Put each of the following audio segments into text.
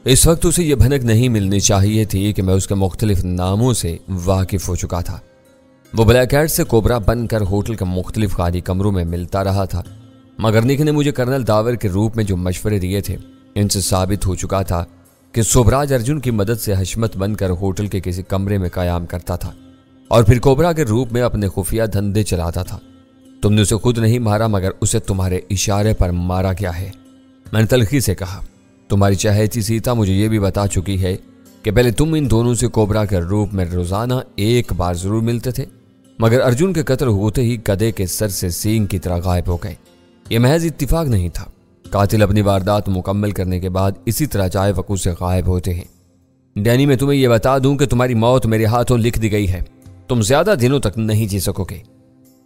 इस वक्त उसे यह भनक नहीं मिलनी चाहिए थी कि मैं उसके मुख्तलिफ नामों से वाकिफ हो चुका था। वो ब्लैक कैट से कोबरा बनकर होटल के मुख्तलिफ खाली कमरों में मिलता रहा था। मगरनिक ने मुझे कर्नल दावर के रूप में जो मशवरे दिए थे, इनसे साबित हो चुका था कि सोबराज अर्जुन की मदद से हशमत बनकर होटल के किसी कमरे में कायम करता था और फिर कोबरा के रूप में अपने खुफिया धंधे चलाता था। तुमने उसे खुद नहीं मारा, मगर उसे तुम्हारे इशारे पर मारा गया है। मैंने तलखी से कहा, तुम्हारी चहेती सीता मुझे ये भी बता चुकी है कि पहले तुम इन दोनों से कोबरा के रूप में रोजाना एक बार जरूर मिलते थे, मगर अर्जुन के कत्ल होते ही गधे के सर से सींग की तरह गायब हो गए। यह महज इत्तिफाक नहीं था। कातिल अपनी वारदात मुकम्मल करने के बाद इसी तरह चाय वकूं से गायब होते हैं। डैनी, मैं तुम्हें यह बता दूं कि तुम्हारी मौत मेरे हाथों लिख दी गई है। तुम ज्यादा दिनों तक नहीं जी सकोगे।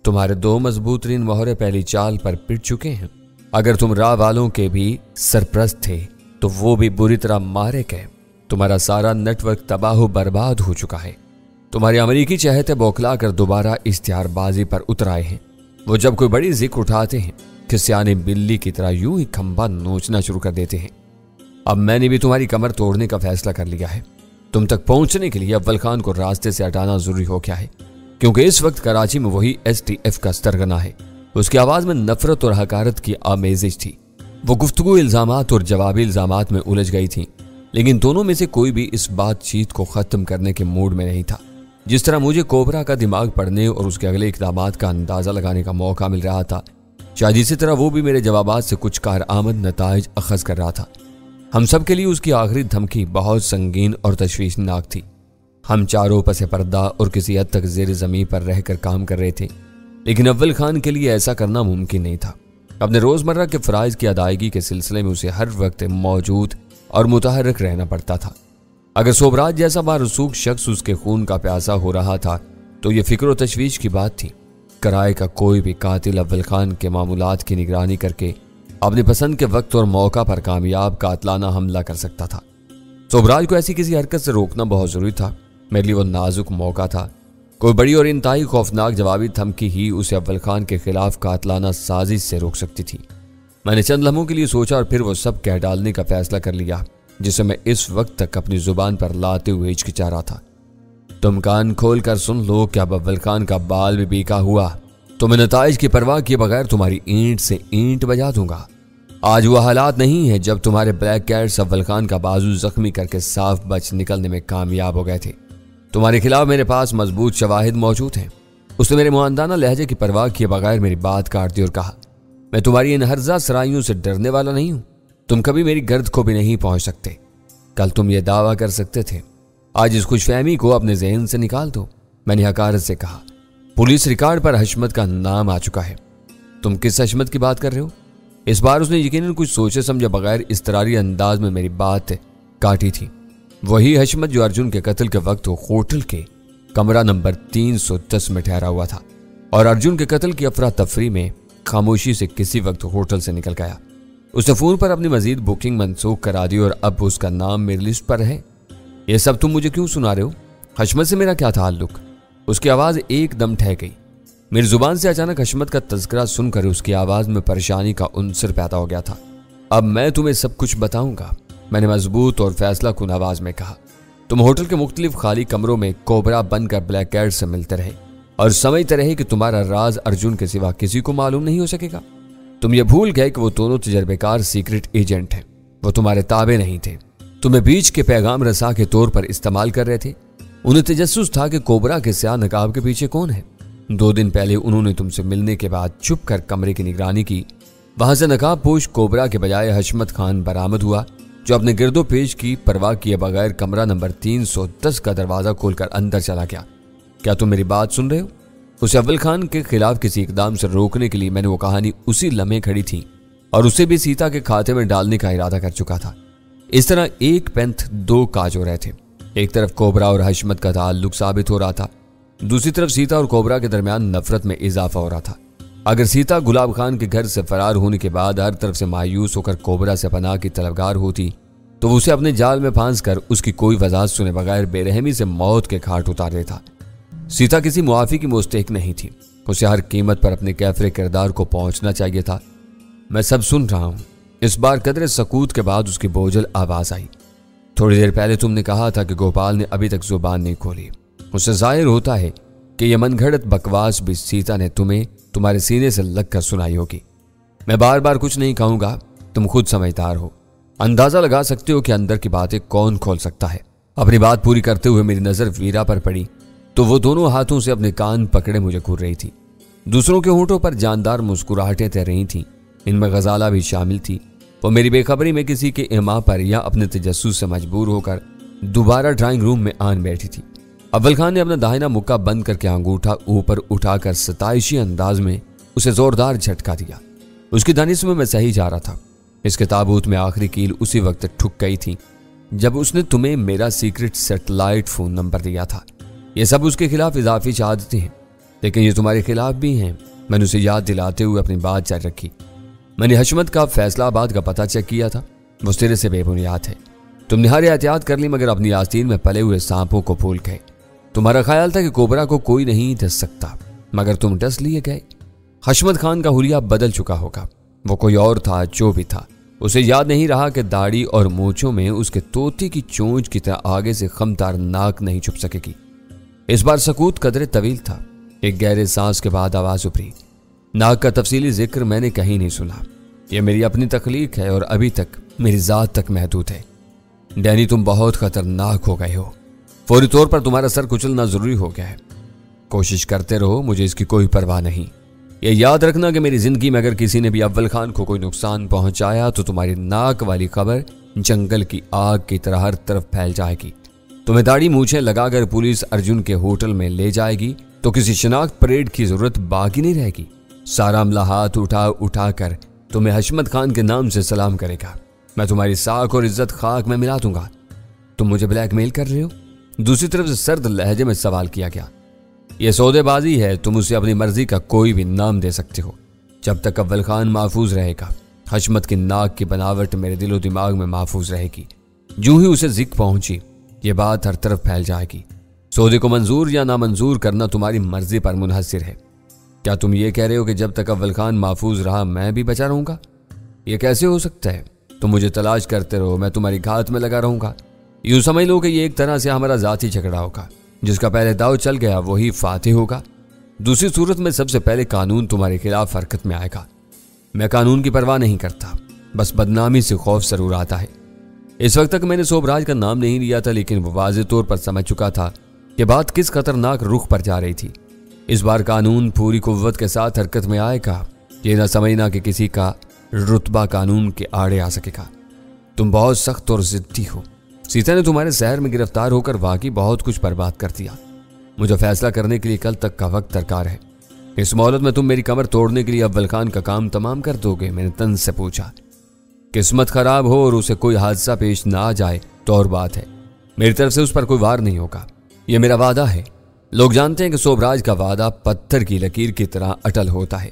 तुम्हारे 2 मजबूत रीन मोहरे पहली चाल पर पिट चुके हैं। अगर तुम राह वालों के भी सरप्रस्त थे तो वो भी बुरी तरह मारे गए। तुम्हारा सारा नेटवर्क तबाह बर्बाद हो चुका है। तुम्हारे अमरीकी चहेते बौखला कर दोबारा इश्तिहारबाजी पर उतर आए हैं। वो जब कोई बड़ी जिक्र उठाते हैं कि सियाने बिल्ली की तरह यूं ही खंबा नोचना शुरू कर देते हैं। अब मैंने भी तुम्हारी कमर तोड़ने का फैसला कर लिया है। तुम तक पहुंचने के लिए अव्वल खान को रास्ते से हटाना जरूरी हो गया है, क्योंकि इस वक्त कराची में वही STF का सरगना है। उसकी आवाज में नफरत और हकारत की आमेजिश थी। वो गुफ्तगू इल्जामात और जवाबी इल्जामात में उलझ गई थी, लेकिन दोनों में से कोई भी इस बातचीत को खत्म करने के मूड में नहीं था। जिस तरह मुझे कोबरा का दिमाग पढ़ने और उसके अगले इक़दामात का अंदाजा लगाने का मौका मिल रहा था, शायद इसी तरह वो भी मेरे जवाबात से कुछ कारआमद नताइज अखज़ कर रहा था। हम सब के लिए उसकी आखिरी धमकी बहुत संगीन और तशवीशनाक थी। हम चारों पसे पर्दा और किसी हद तक ज़ेर ज़मीन पर रहकर काम कर रहे थे, लेकिन अव्वल खान के लिए ऐसा करना मुमकिन नहीं था। अपने रोज़मर्रा के फ़राइज़ की अदायगी के सिलसिले में उसे हर वक्त मौजूद और मुतहर्रिक रहना पड़ता था। अगर सोबराज जैसा बारसूख शख्स उसके खून का प्यासा हो रहा था तो यह फिक्र व तशवीश की बात थी। कराए का कोई भी कातिल अव्वल खान के मामूलात की निगरानी करके अपनी पसंद के वक्त और मौका पर कामयाब कातलाना हमला कर सकता था। सोबराज को ऐसी किसी हरकत से रोकना बहुत जरूरी था। मेरे लिए वो नाजुक मौका था। कोई बड़ी और इंतहाई खौफनाक जवाबी धमकी ही उसे अव्वल खान के खिलाफ कातलाना साजिश से रोक सकती थी। मैंने चंद लम्हों के लिए सोचा और फिर वो सब कह डालने का फैसला कर लिया जिसे मैं इस वक्त तक अपनी जुबान पर लाते हुए हिचकिचा रहा था। तुम कान खोल कर सुन लो कि अब अव्वल खान का बाल भी बीका हुआ तो मैं नताइज की परवाह किए बगैर तुम्हारी ईंट से ईंट बजा दूंगा। आज वो हालात नहीं है जब तुम्हारे ब्लैक कैट्स अव्वल खान का बाजू जख्मी करके साफ बच निकलने में कामयाब हो गए थे। तुम्हारे खिलाफ मेरे पास मजबूत शवाहिद मौजूद हैं। उसने मेरे मुआंदाना लहजे की परवाह किए बगैर मेरी बात काट दी और कहा, मैं तुम्हारी इन हर्जा सराइयों से डरने वाला नहीं हूं। तुम कभी मेरी गर्द को भी नहीं पहुंच सकते। कल तुम यह दावा कर सकते थे, आज इस खुशफहमी को अपने जहन से निकाल दो। मैंने हकारत से कहा, पुलिस रिकॉर्ड पर हशमत का नाम आ चुका है। तुम किस हशमत की बात कर रहे हो? इस बार उसने यकीनन कुछ सोचे समझे बगैर इस्तरारी अंदाज में मेरी बात काटी थी। वही हशमत जो अर्जुन के कत्ल के वक्त होटल के कमरा नंबर 310 में ठहरा हुआ था और अर्जुन के कत्ल की अफरा तफरी में खामोशी से किसी वक्त होटल से निकल गया। उसने फोन पर अपनी मजीद बुकिंग मनसूख करा दी और अब उसका नाम मेरी लिस्ट पर है। यह सब तुम मुझे क्यों सुना रहे हो? हशमत से मेरा क्या ताल्लुक? उसकी आवाज एकदम ठह गई। मेरी जुबान से अचानक हशमत का तज़किरा सुनकर उसकी आवाज में परेशानी का उनसर पैदा हो गया था। अब मैं तुम्हें सब कुछ बताऊंगा, मैंने मजबूत और फैसला कुन आवाज में कहा। तुम होटल के मुख्तलिफ खाली कमरों में कोबरा बनकर ब्लैक कैट से मिलते रहे और समझते रहे कि तुम्हारा राज अर्जुन के सिवा किसी को मालूम नहीं हो सकेगा। तुम ये भूल गए कि वो दोनों तजर्बेकार सीक्रेट एजेंट हैं। वो तुम्हारे ताबे नहीं थे। तुम्हें बीच के पैगाम रसा के तौर पर इस्तेमाल कर रहे थे। उन्हें तजस्सुस था कि कोबरा के स्याह नकाब के पीछे कौन है। 2 दिन पहले उन्होंने तुमसे मिलने के बाद चुप कर कमरे की निगरानी की। वहां से नकाब पोश कोबरा के बजाय हशमत खान बरामद हुआ, जो अपने गिरदो पेश की परवाह किए बगैर कमरा नंबर 310 का दरवाजा खोलकर अंदर चला गया। क्या तुम मेरी बात सुन रहे हो? उसे अव्वल खान के खिलाफ किसी इकदाम से रोकने के लिए मैंने वो कहानी उसी लम्हे खड़ी थी और उसे भी सीता के खाते में डालने का इरादा कर चुका था। इस तरह एक पेंथ 2 काज हो रहे थे। एक तरफ कोबरा और हशमत का ताल्लुक साबित हो रहा था, दूसरी तरफ सीता और कोबरा के दरमियान नफरत में इजाफा हो रहा था। अगर सीता गुलाब खान के घर से फरार होने के बाद हर तरफ से मायूस होकर कोबरा से पनाह की तलबगार होती तो उसे अपने जाल में फांस कर उसकी कोई वजाहत सुने बगैर बेरहमी से मौत के घाट उतार देता। सीता किसी मुआफी की मुस्तहिक नहीं थी। उसे हर कीमत पर अपने कैफरे किरदार को पहुंचना चाहिए था। मैं सब सुन रहा हूं। इस बार कदरे सकूत के बाद उसकी बोझल आवाज आई, थोड़ी देर पहले तुमने कहा था कि गोपाल ने अभी तक जुबान नहीं खोली। उससे जाहिर होता है कि यह मनगढ़ंत बकवास भी सीता ने तुम्हें तुम्हारे सीने से लगकर सुनाई होगी। मैं बार बार कुछ नहीं कहूंगा, तुम खुद समझदार हो, अंदाजा लगा सकते हो कि अंदर की बातें कौन खोल सकता है। अपनी बात पूरी करते हुए मेरी नजर वीरा पर पड़ी तो वो दोनों हाथों से अपने कान पकड़े मुझे घूर रही थी। दूसरों के होंठों पर जानदार मुस्कुराहटें तैर रही थीं, इनमें गजाला भी शामिल थी। वो मेरी बेखबरी में किसी के इमा पर या अपने तजस्सुस से मजबूर होकर दोबारा ड्राइंग रूम में आन बैठी थी। अव्वल खान ने अपना दाहिना मुक्का बंद करके अंगूठा ऊपर उठाकर सताइशी अंदाज में उसे जोरदार झटका दिया। उसकी दानिश में मैं सही जा रहा था। इसके ताबूत में आखिरी कील उसी वक्त ठुक गई थी जब उसने तुम्हें मेरा सीक्रेट सैटेलाइट फोन नंबर दिया था। यह सब उसके खिलाफ इजाफी शहादतें हैं, लेकिन ये तुम्हारे खिलाफ भी हैं। मैंने उसे याद दिलाते हुए अपनी बात जारी रखी। मैंने हशमत का फैसलाबाद का पता चेक किया था, वो सिरे से बेबुनियाद है। तुमने हर एहतियात कर ली मगर अपनी आस्तीन में पले हुए सांपों को भूल गए। तुम्हारा ख्याल था कि कोबरा को कोई नहीं डस सकता, मगर तुम डस लिए गए। हशमत खान का हुलिया बदल चुका होगा, वो कोई और था जो भी था। उसे याद नहीं रहा कि दाढ़ी और मूंछों में उसके तोते की चोंच की तरह आगे से खमदार नाक नहीं छुप सकेगी। इस बार सकूत कदरे तवील था। एक गहरे सांस के बाद आवाज उभरी। नाक का तफसीली जिक्र मैंने कहीं नहीं सुना। यह मेरी अपनी तख्लीक है और अभी तक मेरी जात तक महदूद है। डैनी, तुम बहुत खतरनाक हो गए हो। फौरी तौर पर तुम्हारा सर कुचलना जरूरी हो गया है। कोशिश करते रहो, मुझे इसकी कोई परवाह नहीं। यह याद रखना कि मेरी जिंदगी में अगर किसी ने भी अव्वल खान को कोई नुकसान पहुंचाया तो तुम्हारी नाक वाली खबर जंगल की आग की तरह हर तरफ फैल जाएगी। तुम्हें दाढ़ी मूछें लगाकर पुलिस अर्जुन के होटल में ले जाएगी तो किसी शनाख्त परेड की जरूरत बाकी नहीं रहेगी। सारा अमला हाथ उठा उठा कर तुम्हें हशमत खान के नाम से सलाम करेगा। मैं तुम्हारी साख और इज्जत खाक में मिला दूंगा। तुम मुझे ब्लैकमेल कर रहे हो? दूसरी तरफ से सर्द लहजे में सवाल किया गया। यह सौदेबाजी है, तुम उसे अपनी मर्जी का कोई भी नाम दे सकते हो। जब तक अव्वल खान महफूज रहेगा, हशमत की नाक की बनावट मेरे दिलो दिमाग में महफूज रहेगी। यूं ही उसे जिक पहुंची, ये बात हर तरफ फैल जाएगी। सौदे को मंजूर या नामंजूर करना तुम्हारी मर्जी पर मुनहसिर है। क्या तुम ये कह रहे हो कि जब तक अव्वल खान महफूज रहा मैं भी बचा रहूंगा? यह कैसे हो सकता है? तुम मुझे तलाश करते रहो, मैं तुम्हारी घात में लगा रहूंगा। यूं समझ लो कि ये एक तरह से हमारा जाती झगड़ा होगा। जिसका पहले दाव चल गया वही फातिह होगा। दूसरी सूरत में सबसे पहले कानून तुम्हारे खिलाफ हरकत में आएगा। मैं कानून की परवाह नहीं करता, बस बदनामी से खौफ जरूर आता है। इस वक्त तक मैंने सोबराज का नाम नहीं लिया था, लेकिन वो वाज़ेह तौर पर समझ चुका था कि बात किस खतरनाक रुख पर जा रही थी। इस बार कानून पूरी कुव्वत के साथ हरकत में आएगा। ये ना समझना कि किसी का रुतबा कानून के आड़े आ सकेगा। तुम बहुत सख्त और जिद्दी हो। सीता ने तुम्हारे शहर में गिरफ्तार होकर वाकई बहुत कुछ बर्बाद कर दिया। मुझे फैसला करने के लिए कल तक का वक्त दरकार है। इस मोहलत में तुम मेरी कमर तोड़ने के लिए अव्वल खान का काम तमाम कर दोगे? मैंने तंज से पूछा। किस्मत खराब हो और उसे कोई हादसा पेश ना आ जाए तो और बात है। मेरी तरफ से उस पर कोई वार नहीं होगा, यह मेरा वादा है। लोग जानते हैं कि सोबराज का वादा पत्थर की लकीर की तरह अटल होता है।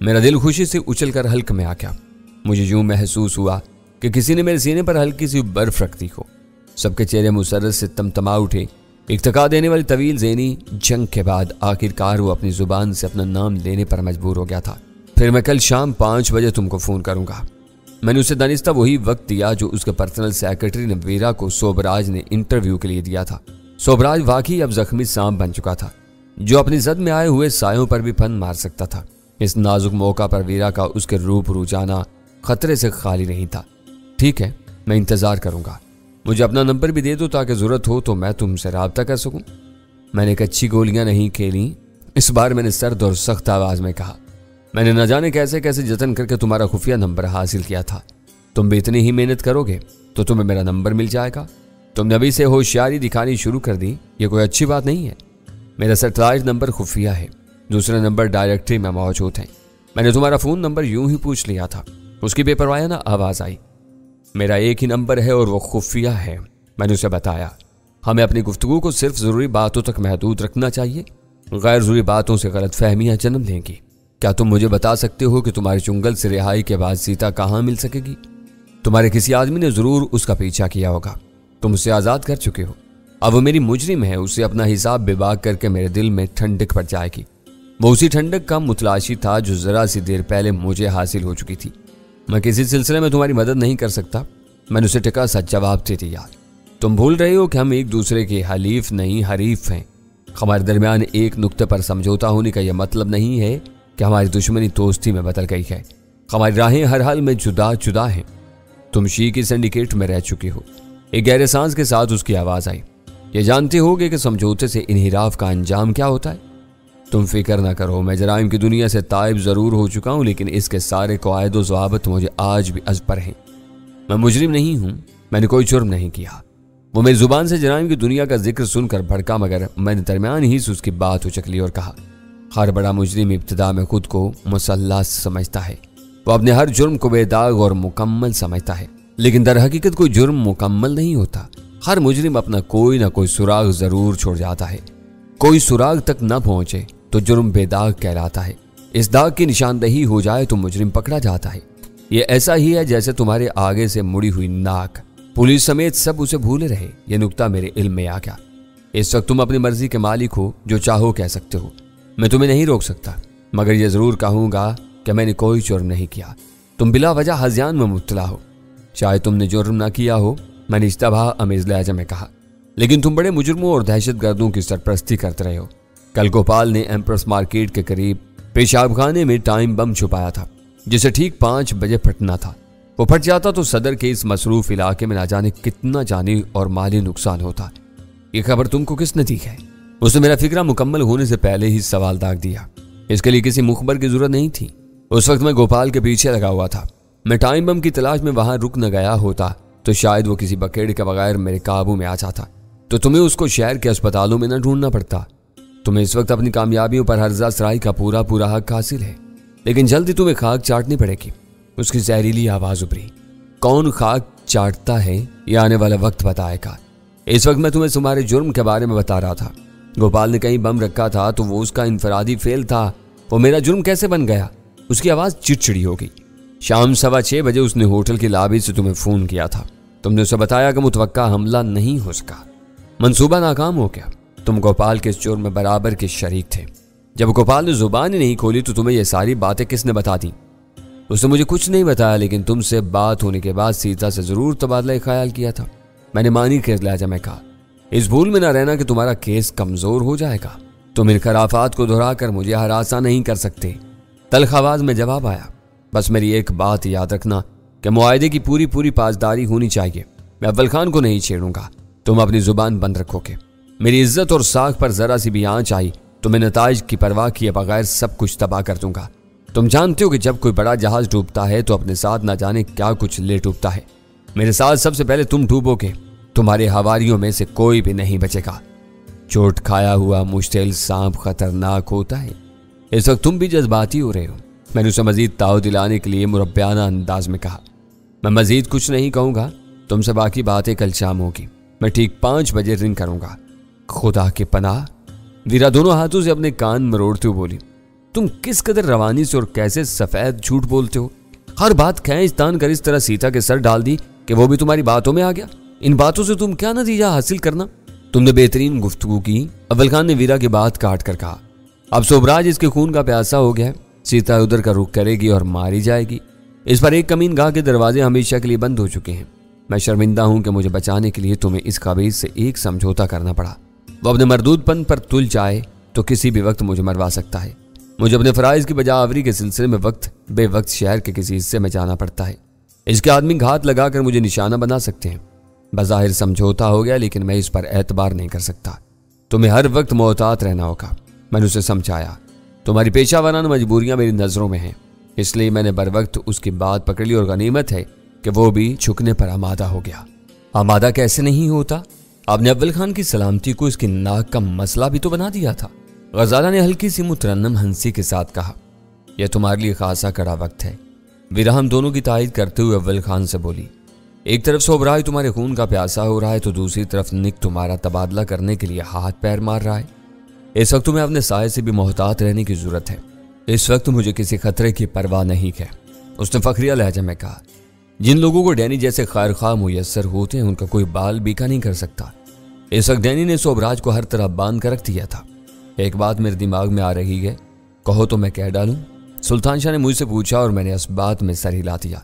मेरा दिल खुशी से उछलकर हल्क में आ गया। मुझे यूं महसूस हुआ कि किसी ने मेरे सीने पर हल्की सी बर्फ रख दी हो। सबके चेहरे मुसर्रत से तमतमा उठे। एक थका देने वाली तवील ज़ेनी जंग के बाद आखिरकार वो अपनी जुबान से अपना नाम लेने पर मजबूर हो गया था। फिर मैं कल शाम 5 बजे तुमको फ़ोन करूंगा। मैंने उसे दानिस्ता वही वक्त दिया जो उसके पर्सनल सेक्रेटरी ने वीरा को सोबराज ने इंटरव्यू के लिए दिया था। सोबराज वाकई अब जख्मी सांप बन चुका था, जो अपनी जद में आए हुए सायों पर भी फन मार सकता था। इस नाजुक मौका पर वीरा का उसके रूबरू जाना खतरे से खाली नहीं था। ठीक है, मैं इंतजार करूंगा। मुझे अपना नंबर भी दे दो ताकि जरूरत हो तो मैं तुमसे राब्ता कर सकूं। मैंने कच्ची गोलियां नहीं खेली, इस बार मैंने सर्द और सख्त आवाज में कहा। मैंने न जाने कैसे कैसे जतन करके तुम्हारा खुफिया नंबर हासिल किया था। तुम भी इतनी ही मेहनत करोगे तो तुम्हें मेरा नंबर मिल जाएगा। तुमने अभी से होशियारी दिखानी शुरू कर दी, ये कोई अच्छी बात नहीं है। मेरा सैटेलाइट नंबर खुफिया है, दूसरे नंबर डायरेक्टरी में मौजूद हैं। मैंने तुम्हारा फ़ोन नंबर यूं ही पूछ लिया था। उसकी बेपरवायाना आवाज़ आई। मेरा एक ही नंबर है और वो खुफिया है। मैंने उसे बताया, हमें अपनी गुफ्तगू को सिर्फ ज़रूरी बातों तक महदूद रखना चाहिए। गैर ज़रूरी बातों से गलत फहमियाँ जन्म लेंगी। क्या तुम मुझे बता सकते हो कि तुम्हारे चुंगल से रिहाई के बाद सीता कहाँ मिल सकेगी? तुम्हारे किसी आदमी ने ज़रूर उसका पीछा किया होगा। तुम उसे आज़ाद कर चुके हो। अब वो मेरी मुजरिम है। उसे अपना हिसाब बेबाक करके मेरे दिल में ठंडक पड़ जाएगी। वो उसी ठंडक का मुतलाशी था जो ज़रा सी देर पहले मुझे हासिल हो चुकी थी। मैं किसी सिलसिले में तुम्हारी मदद नहीं कर सकता। मैंने उसे टिका सा जवाब दे दिया। तुम भूल रहे हो कि हम एक दूसरे के हलीफ नहीं हरीफ हैं। हमारे दरमियान एक नुक्ते पर समझौता होने का यह मतलब नहीं है कि हमारी दुश्मनी दोस्ती में बदल गई है। हमारी राहें हर हाल में जुदा जुदा हैं। तुम शी की सिंडिकेट में रह चुके हो। एक गहरे सांस के साथ उसकी आवाज आई। ये जानते होगे कि समझौते से इन्हिराफ का अंजाम क्या होता है? तुम फिक्र ना करो, मैं जराइम की दुनिया से ताइब जरूर हो चुका हूं, लेकिन इसके सारे कवायद व ज़वाबित मुझे आज भी अजबर हैं। मैं मुजरिम नहीं हूं, मैंने कोई जुर्म नहीं किया। वो मेरी जुबान से जराइम की दुनिया का जिक्र सुनकर भड़का, मगर मैंने दरमियान ही से उसकी बात उचक ली और कहा, हर बड़ा मुजरिम इब्तिदा में खुद को मुसल्लस समझता है। वो अपने हर जुर्म को बेदाग और मुकम्मल समझता है, लेकिन दर हकीकत कोई जुर्म मुकम्मल नहीं होता। हर मुजरिम अपना कोई ना कोई सुराग जरूर छोड़ जाता है। कोई सुराग तक न पहुंचे तो जुर्म बेदाग कहलाता है। इस दाग की निशानदही हो जाए तो मुजरिम पकड़ा जाता है। यह ऐसा ही है जैसे तुम्हारे आगे से मुड़ी हुई नाक। पुलिस समेत सब उसे भूले रहे। यह नुक्ता मेरे इल्म में आ गया। इस वक्त तुम अपनी मर्जी के मालिक हो, जो चाहो कह सकते हो। मैं तुम्हें नहीं रोक सकता, मगर यह जरूर कहूंगा कि मैंने कोई जुर्म नहीं किया। तुम बिला वजह हज़यान में मुब्तला हो। शायद तुमने जुर्म ना किया हो, मैंने इश्तबाह अमेज़ लहजा में कहा, लेकिन तुम बड़े मुजरमों और दहशतगर्दों की सरपरस्ती करते रहे हो। कल गोपाल ने एम्प्रेस मार्केट के करीब पेशाब खाने में टाइम बम छुपाया था, जिसे ठीक 5 बजे फटना था। वो फट जाता तो सदर के इस मसरूफ इलाके में ना जाने कितना जानी और माली नुकसान होता। ये खबर तुमको किसने दी है? उसने मेरा फिक्रा मुकम्मल होने से पहले ही सवाल दाग दिया। इसके लिए किसी मुखबर की जरूरत नहीं थी। उस वक्त मैं गोपाल के पीछे लगा हुआ था। मैं टाइम बम की तलाश में वहां रुक न गया होता तो शायद वो किसी बकेड़े के बगैर मेरे काबू में आ जाता, तो तुम्हें उसको शहर के अस्पतालों में न ढूंढना पड़ता। तुम्हें इस वक्त अपनी कामयाबियों पर हर्जा सराय का पूरा पूरा हक हासिल है, लेकिन जल्दी तुम्हें खाक चाटनी पड़ेगी। उसकी जहरीली आवाज उभरी। कौन खाक चाटता है ये आने वाला वक्त बताएगा। इस वक्त मैं तुम्हें तुम्हारे जुर्म के बारे में बता रहा था। गोपाल ने कहीं बम रखा था तो वो उसका इनफरादी फेल था। वो मेरा जुर्म कैसे बन गया? उसकी आवाज चिड़चिड़ी हो गई। शाम 6:15 बजे उसने होटल की लॉबी से तुम्हें फोन किया था। तुमने उसे बताया कि मुतवक्का हमला नहीं हो सका, मंसूबा नाकाम हो गया। तुम गोपाल के इस जुर्म में बराबर के शरीक थे। जब गोपाल ने जुबान ही नहीं खोली तो तुम्हें ये सारी बातें किसने बता दी? उसने मुझे कुछ नहीं बताया, लेकिन तुमसे बात होने के बाद सीता से जरूर तबादला ख्याल किया था। मैंने मानी के लहजा में कहा, इस भूल में ना रहना कि तुम्हारा केस कमजोर हो जाएगा। तुम इन खराफात को दोहराकर मुझे हरासा नहीं कर सकते। तल्ख आवाज में जवाब आया, बस मेरी एक बात याद रखना कि मुआहदे की पूरी पूरी पासदारी होनी चाहिए। मैं अव्वल खान को नहीं छेड़ूंगा। तुम अपनी जुबान बंद रखोगे। मेरी इज्जत और साख पर जरा सी भी आंच आई तो मैं नताइज की परवाह किए बगैर सब कुछ तबाह कर दूंगा। तुम जानते हो कि जब कोई बड़ा जहाज डूबता है तो अपने साथ ना जाने क्या कुछ ले डूबता है। मेरे साथ सबसे पहले तुम डूबोगे। तुम्हारे हवारियों में से कोई भी नहीं बचेगा। चोट खाया हुआ मुश्तिल सांप खतरनाक होता है। इस वक्त तुम भी जज्बाती हो रहे हो। मैंने उसे मजीद ताव दिलाने के लिए मुरब्बियाना अंदाज में कहा, मैं मजीद कुछ नहीं कहूंगा। तुमसे बाकी बातें कल शाम होगी। मैं ठीक 5 बजे रिंग करूंगा। खुदा की पनाह। वीरा दोनों हाथों से अपने कान मरोड़ते हुए बोली, तुम किस कदर रवानी से और कैसे सफेद झूठ बोलते हो। हर बात खींच तान कर इस तरह सीता के सर डाल दी कि वो भी तुम्हारी बातों में आ गया। इन बातों से तुम क्या नतीजा हासिल करना? तुमने बेहतरीन गुफ्तगू की। अव्वल खान ने वीरा की बात काट कर कहा, अब सोबराज इसके खून का प्यासा हो गया है। सीता उधर का रुख करेगी और मारी जाएगी। इस पर एक कमीन गाह के दरवाजे हमेशा के लिए बंद हो चुके हैं। मैं शर्मिंदा हूं कि मुझे बचाने के लिए तुम्हें इस काबिज से एक समझौता करना पड़ा। वो अपने मरदूदपन पर तुल जाए तो किसी भी वक्त मुझे मरवा सकता है। मुझे अपने फराइज की बजावरी के सिलसिले में वक्त बेवक्त शहर के किसी हिस्से में जाना पड़ता है। इसके आदमी घात लगाकर मुझे निशाना बना सकते हैं। बज़ाहिर समझौता हो गया, लेकिन मैं इस पर एतबार नहीं कर सकता। तुम्हें हर वक्त मोहतात रहना होगा। मैंने उसे समझाया, तुम्हारी पेशा वाराना मजबूरियां मेरी नजरों में हैं, इसलिए मैंने बर वक्त उसकी बात पकड़ ली और गनीमत है कि वो भी झुकने पर आमादा हो गया। आमादा कैसे नहीं होता? आपने अव्वल खान की सलामती को इसकी नाक का मसला भी तो बना दिया था। गजाला ने हल्की सी मुतरन्नम हंसी के साथ कहा, यह तुम्हारे लिए खासा कड़ा वक्त है। वीरा हम दोनों की तायद करते हुए अव्वल खान से बोली, एक तरफ सोबराज तुम्हारे खून का प्यासा हो रहा है तो दूसरी तरफ निक तुम्हारा तबादला करने के लिए हाथ पैर मार रहा है। इस वक्त तुम्हें अपने साये से भी मोहतात रहने की जरूरत है। इस वक्त मुझे किसी खतरे की परवाह नहीं है। उसने फखरिया लहजे में कहा, जिन लोगों को डैनी जैसे खैर खा मुयस्सर होते हैं उनका कोई बाल बीका नहीं कर सकता। इस वक्त डैनी ने सोबराज को हर तरह बांध कर रख दिया था। एक बात मेरे दिमाग में आ रही है, कहो तो मैं कह डालूं? सुल्तान शाह ने मुझसे पूछा और मैंने इस बात में सर हिला दिया।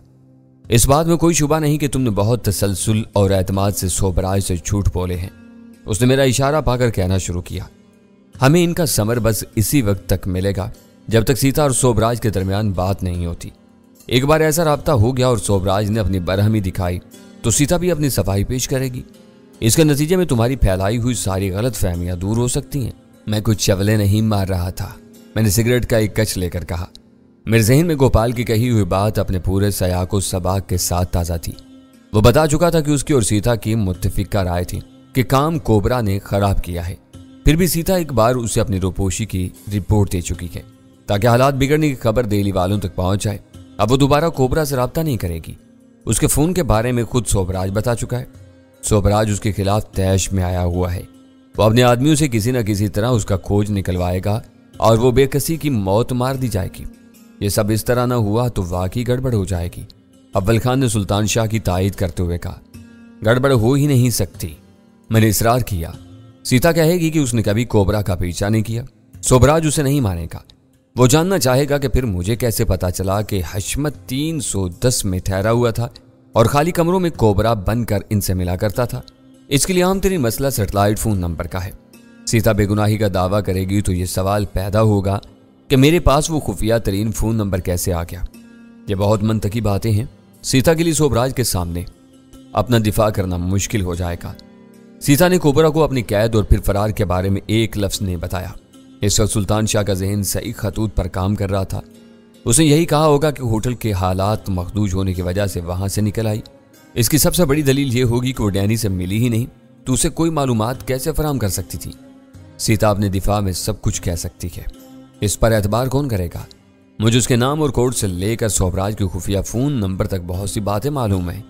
इस बात में कोई शुबा नहीं कि तुमने बहुत तसलसल और एतमाद से सोबराज से झूठ बोले हैं। उसने मेरा इशारा पाकर कहना शुरू किया, हमें इनका समर बस इसी वक्त तक मिलेगा जब तक सीता और सोबराज के दरमियान बात नहीं होती। एक बार ऐसा राब्ता हो गया और सोबराज ने अपनी बरहमी दिखाई तो सीता भी अपनी सफाई पेश करेगी। इसके नतीजे में तुम्हारी फैलाई हुई सारी गलत फहमियां दूर हो सकती हैं। मैं कुछ चवले नहीं मार रहा था, मैंने सिगरेट का एक कच लेकर कहा। मेरे जहन में गोपाल की कही हुई बात अपने पूरे सयाको सबाक के साथ ताज़ा थी। वो बता चुका था कि उसकी और सीता की मुत्तफिका राय थी कि काम कोबरा ने खराब किया है। फिर भी सीता एक बार उसे अपनी रूपोशी की रिपोर्ट दे चुकी है ताकि हालात बिगड़ने की खबर दिल्ली वालों तक पहुंच जाए। अब वो दोबारा कोबरा से राब्ता नहीं करेगी। उसके फोन के बारे में खुद सोबराज बता चुका है। सोबराज उसके खिलाफ तैश में आया हुआ है। वो अपने आदमियों से किसी न किसी तरह उसका खोज निकलवाएगा और वो बेकसी की मौत मार दी जाएगी। ये सब इस तरह ना हुआ तो वाकई गड़बड़ हो जाएगी। अव्वल खान ने सुल्तान शाह की तायद करते हुए कहा, गड़बड़ हो ही नहीं सकती। मैंने इसरार किया, सीता कहेगी कि उसने कभी कोबरा का पीछा नहीं किया। सोबराज उसे नहीं मानेगा। वो जानना चाहेगा कि फिर मुझे कैसे पता चला कि हशमत 310 में ठहरा हुआ था और खाली कमरों में कोबरा बनकर इनसे मिला करता था। इसके लिए आम तरीन मसला सेटेलाइट फोन नंबर का है। सीता बेगुनाही का दावा करेगी तो ये सवाल पैदा होगा कि मेरे पास वो खुफिया तरीन फोन नंबर कैसे आ गया। ये बहुत मंतकी बातें हैं। सीता के लिए सोबराज के सामने अपना दिफा करना मुश्किल हो जाएगा। सीता ने कोबरा को अपनी कैद और फिर फरार के बारे में एक लफ्ज नहीं बताया। इस वक्त सुल्तान शाह का जहन सही खतूत पर काम कर रहा था। उसने यही कहा होगा कि होटल के हालात मखदूज होने की वजह से वहां से निकल आई। इसकी सबसे बड़ी दलील यह होगी कि वो डैनी से मिली ही नहीं तो उसे कोई मालूमात कैसे फराम कर सकती थी। सीता अपने दिफा में सब कुछ कह सकती है, इस पर एतबार कौन करेगा। मुझे उसके नाम और कोड से लेकर सोबराज के खुफिया फोन नंबर तक बहुत सी बातें मालूम है।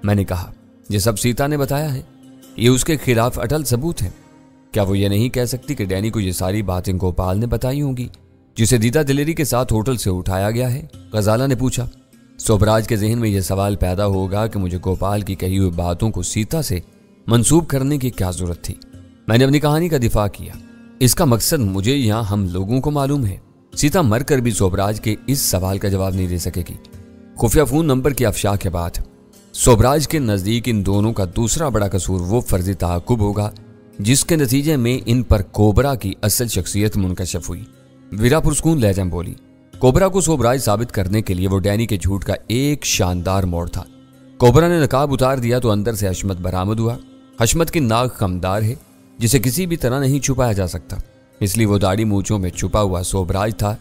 मैंने कहा, ये सब सीता ने बताया है, ये उसके खिलाफ अटल सबूत है। क्या वो ये नहीं कह सकती कि डैनी को ये सारी बातें गोपाल ने बताई होंगी जिसे दीदा दिलेरी के साथ होटल से उठाया गया है? गजाला ने पूछा। सोबराज के जहन में यह सवाल पैदा होगा कि मुझे गोपाल की कही हुई बातों को सीता से मंसूब करने की क्या जरूरत थी। मैंने अपनी कहानी का दिफा किया। इसका मकसद मुझे यहाँ हम लोगों को मालूम है। सीता मरकर भी सोबराज के इस सवाल का जवाब नहीं दे सकेगी। खुफिया फोन नंबर की अफशा के बाद सोबराज के नजदीक इन दोनों का दूसरा बड़ा कसूर वो फर्जी ताकुब होगा जिसके नतीजे में इन पर कोबरा की असल शख्सियत मुनकशफ हुई। वीरा पुरस्कून लहजा में बोली, कोबरा को सोबराज साबित करने के लिए वो डैनी के झूठ का एक शानदार मोड़ था। कोबरा ने नकाब उतार दिया तो अंदर से हशमत बरामद हुआ। हशमत की नाक खमदार है जिसे किसी भी तरह नहीं छुपाया जा सकता, इसलिए वो दाढ़ी मूंछों में छुपा हुआ सोबराज था।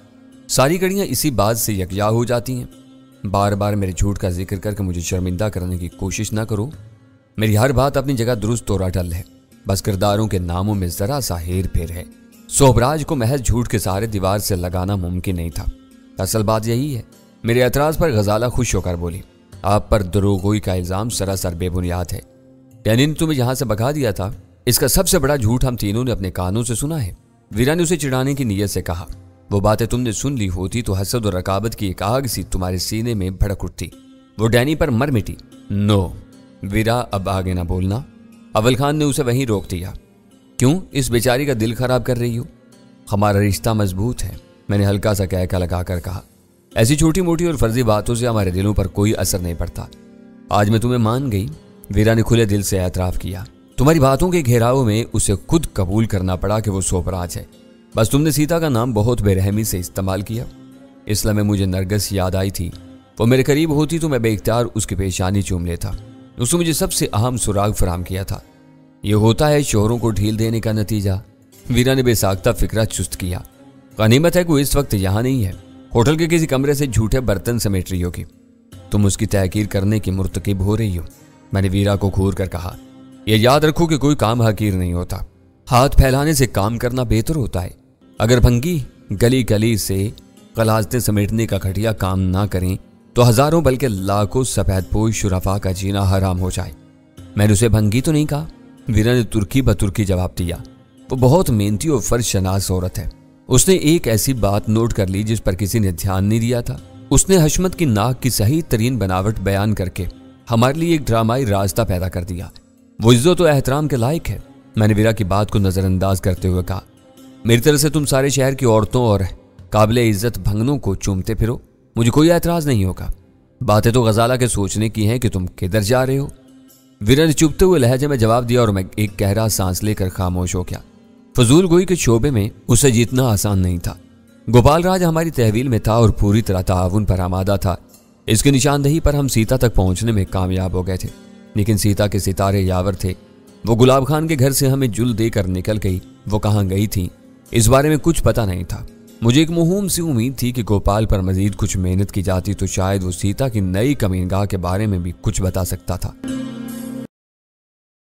सारी कड़ियां इसी बात से यकजा हो जाती हैं। बार बार मेरे झूठ का जिक्र करके मुझे शर्मिंदा करने की कोशिश ना करो। मेरी हर बात अपनी जगह दुरुस्त और अटल है, बस किरदारों के नामों में जरा सा हेर फेर है। सोबराज को महज झूठ के सहारे दीवार से लगाना मुमकिन नहीं था। असल बात यही है। मेरे एतराज पर गजाला खुश होकर बोली, आप पर दरोगोई का इल्जाम सरासर बेबुनियाद है। डैनी ने तुम्हें यहां से भगा दिया था, इसका सबसे बड़ा झूठ हम तीनों ने अपने कानों से सुना है। वीरा ने उसे चिढ़ाने की नीयत से कहा, वो बातें तुमने सुन ली होती तो हसद और रकाबत की एक आग सी तुम्हारे सीने में भड़क उठती, वो डैनी पर मर मिटी। नो वीरा, अब आगे ना बोलना। अव्वल खान ने उसे वहीं रोक दिया। क्यों इस बेचारी का दिल खराब कर रही हो? हमारा रिश्ता मजबूत है, मैंने हल्का सा कहका लगाकर कहा। ऐसी छोटी मोटी और फर्जी बातों से हमारे दिलों पर कोई असर नहीं पड़ता। आज मैं तुम्हें मान गई। वीरा ने खुले दिल से एतराफ किया। तुम्हारी बातों के घेराव में उसे खुद कबूल करना पड़ा कि वो सोबराज है। बस तुमने सीता का नाम बहुत बेरहमी से इस्तेमाल किया। इस लम्हे मुझे नरगिस याद आई थी। वो मेरे करीब होती तो मैं बेइख्तियार उसकी पेशानी चूम लेता। उसने मुझे सबसे अहम सुराग फराम किया था। यह होता है शोहरों को ढील देने का नतीजा। वीरा ने बेसाख्ता फिक्रा चुस्त किया। गनीमत है कि वो इस वक्त यहाँ नहीं है, होटल के किसी कमरे से झूठे बर्तन समेट रही होगी। तुम उसकी तहकीर करने की मुर्तकिब हो रही हो। मैंने वीरा को घूर कर कहा, यह याद रखो कि कोई काम हकीर नहीं होता। हाथ फैलाने से काम करना बेहतर होता है। अगर भंगी गली गली से गलाजते समेटने का घटिया काम ना करें तो हजारों बल्कि लाखों सफेदपोश शुरफा का जीना हराम हो जाए। मैंने उसे भंगी तो नहीं कहा। वीरा ने तुर्की बतुर्की जवाब दिया। वो बहुत मेहनती और फर्ज शनास औरत है। उसने एक ऐसी बात नोट कर ली जिस पर किसी ने ध्यान नहीं दिया था। उसने हशमत की नाक की सही तरीन बनावट बयान करके हमारे लिए एक ड्रामाई रास्ता पैदा कर दिया। वो इज्जत और एहतराम के लायक है। मैंने वीरा की बात को नजरअंदाज करते हुए कहा, मेरी तरह से तुम सारे शहर की औरतों और काबिल इज्जत भंगनों को चूमते फिरो, मुझे कोई एतराज नहीं होगा। बातें तो गजाला के सोचने की हैं कि तुम किधर जा रहे हो। वीरा ने चुभते हुए लहजे में जवाब दिया और मैं एक गहरा सांस लेकर खामोश हो गया। फजूल गोई के शोबे में उसे जीतना आसान नहीं था। गोपाल राज हमारी तहवील में था और पूरी तरह ताउन पर आमादा था। इसकी निशानदही पर हम सीता तक पहुंचने में कामयाब हो गए थे, लेकिन सीता के सितारे यावर थे। वो गुलाब खान के घर से हमें जुल देकर निकल गई। वो कहाँ गई थी इस बारे में कुछ पता नहीं था। मुझे एक मुहूम सी उम्मीद थी कि गोपाल पर मजीद कुछ मेहनत की जाती तो शायद वो सीता की नई कमीनगाह के बारे में भी कुछ बता सकता था।